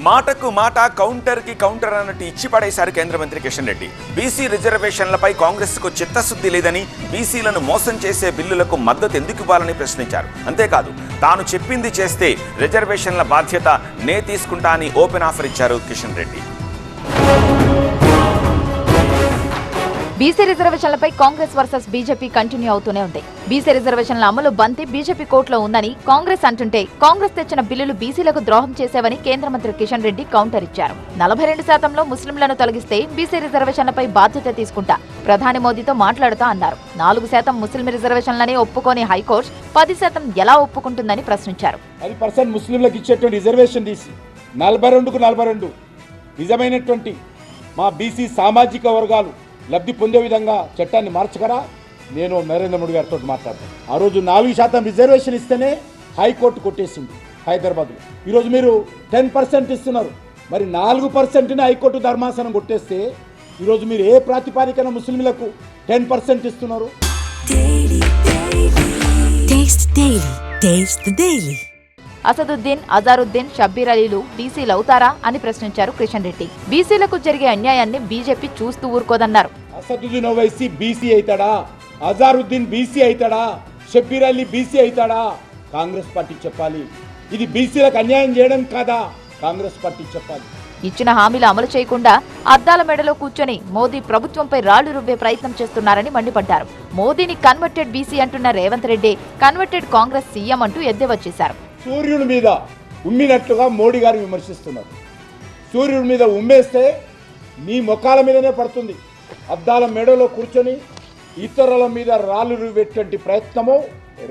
మాటకు మాట కౌంటర్కి కౌంటర్ అన్నట్టు ఇచ్చి పడేశారు కేంద్ర మంత్రి కిషన్ రెడ్డి. బీసీ రిజర్వేషన్లపై కాంగ్రెస్కు చిత్తశుద్ధి లేదని, బీసీలను మోసం చేసే బిల్లులకు మద్దతు ఎందుకు ఇవ్వాలని ప్రశ్నించారు. అంతేకాదు, తాను చెప్పింది చేస్తే రిజర్వేషన్ల బాధ్యత నే తీసుకుంటా అని ఓపెన్ ఆఫర్ ఇచ్చారు కిషన్ రెడ్డి. బీసీ రిజర్వేషన్లపై కాంగ్రెస్ వర్సెస్ బీజేపీ కంటిన్యూ అవుతూనే ఉంది. బీసీ రిజర్వేషన్ల అమలు బంతి బీజేపీ కోర్టులో ఉందని కాంగ్రెస్ అంటుంటే, కాంగ్రెస్ తెచ్చిన బిల్లులు బీసీలకు ద్రోహం చేసేవని కేంద్ర మంత్రి కిషన్ రెడ్డి కౌంటర్ ఇచ్చారు. 42% ముస్లింలను తొలగిస్తే బీసీ రిజర్వేషన్లపై బాధ్యత తీసుకుంటా ప్రధాని మోదీతో మాట్లాడుతా అన్నారు. 4% ముస్లిం రిజర్వేషన్లని ఒప్పుకోని హైకోర్టు 10% ఎలా ఒప్పుకుంటుందని ప్రశ్నించారు. 10% ముస్లింలకు ఇచ్చేటువంటి రిజర్వేషన్ తీసి 42కు 42 నిజమైనటువంటి మా బీసీ సామాజిక వర్గాలు లబ్ధి పొందే విధంగా చట్టాన్ని మార్చగరా? నేను నరేంద్ర మోడీ గారితో మాట్లాడతాను. ఆ రోజు 4% రిజర్వేషన్ ఇస్తేనే హైకోర్టు కొట్టేసింది హైదరాబాద్లో. ఈరోజు మీరు 10% ఇస్తున్నారు. మరి 4%ని హైకోర్టు ధర్మాసనం కొట్టేస్తే ఈరోజు మీరు ఏ ప్రాతిపాదికన ముస్లింలకు 10% ఇస్తున్నారు? అసదుద్దీన్, అజారుద్దీన్, షబ్బీర్ అలీలు బీసీలు అవుతారా అని ప్రశ్నించారు కిషన్ రెడ్డి. బీసీలకు జరిగే అన్యాయాన్ని బీజేపీ చూస్తూ ఊరుకోదన్నారు. అసదుద్దీన్ ఓవైసీ బీసీ అవుతాడా? అజారుద్దీన్ బీసీ అవుతాడా? షబ్బీర్ అలీ బీసీ అవుతాడా? కాంగ్రెస్ పార్టీ చెప్పాలి. ఇది బీసీలకు అన్యాయం చేయడం కాదా? కాంగ్రెస్ పార్టీ చెప్పాలి. ఇచ్చిన హామీలు అమలు చేయకుండా అద్దాల మెడలో కూర్చొని మోదీ ప్రభుత్వంపై రాళ్లు రువ్వే ప్రయత్నం చేస్తున్నారని మండిపడ్డారు. మోదీని కన్వర్టెడ్ బీసీ అంటున్న రేవంత్ రెడ్డి కన్వర్టెడ్ కాంగ్రెస్ సీఎం అంటూ ఎద్దేవా చేశారు. సూర్యుడి మీద ఉమ్మినట్లుగా మోడీ గారు విమర్శిస్తున్నారు. సూర్యుడి మీద ఉమ్మేస్తే మీ ముఖాల మీదనే పడుతుంది. అద్దాల మెడలో కూర్చొని ఇతరుల మీద రాళ్ళు రువ్వేటువంటి ప్రయత్నము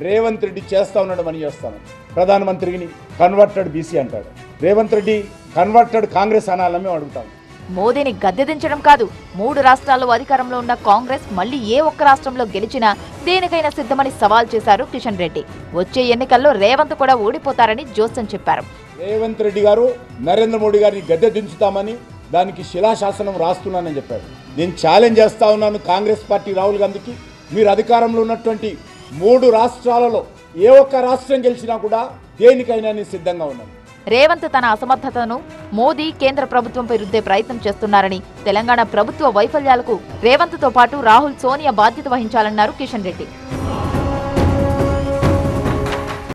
రేవంత్ రెడ్డి చేస్తా ఉన్నాడు అని చేస్తాను. ప్రధానమంత్రిని కన్వర్టెడ్ బీసీ అంటాడు. రేవంత్ రెడ్డి కన్వర్టెడ్ కాంగ్రెస్ అనాలని మేము అడుగుతాం. మోదీని గద్దెదించడం కాదు, 3 రాష్ట్రాల్లో అధికారంలో ఉన్న కాంగ్రెస్ మళ్లీ ఏ ఒక్క రాష్ట్రంలో గెలిచినా దేనికైనా సిద్ధమని సవాల్ చేశారు కిషన్ రెడ్డి. వచ్చే ఎన్నికల్లో రేవంత్ కూడా ఓడిపోతారని జోస్యం చెప్పారు. రేవంత్ రెడ్డి గారు నరేంద్ర మోడీ గారిని గద్దె దించుతామని దానికి శిలాశాసనం రాస్తున్నానని చెప్పారు. నేను ఛాలెంజ్ చేస్తా ఉన్నాను కాంగ్రెస్ పార్టీ రాహుల్ గాంధీకి. మీరు అధికారంలో ఉన్నటువంటి 3 రాష్ట్రాలలో ఏ ఒక్క రాష్ట్రం గెలిచినా కూడా దేనికైనా నేను సిద్ధంగా ఉన్నాను. రేవంత్ తన అసమర్థతను మోదీ కేంద్ర ప్రభుత్వంపై రుద్దే ప్రయత్నం చేస్తున్నారని, తెలంగాణ ప్రభుత్వ వైఫల్యాలకు రేవంత్తో పాటు రాహుల్, సోనియా బాధ్యత వహించాలన్నారు కిషన్ రెడ్డి.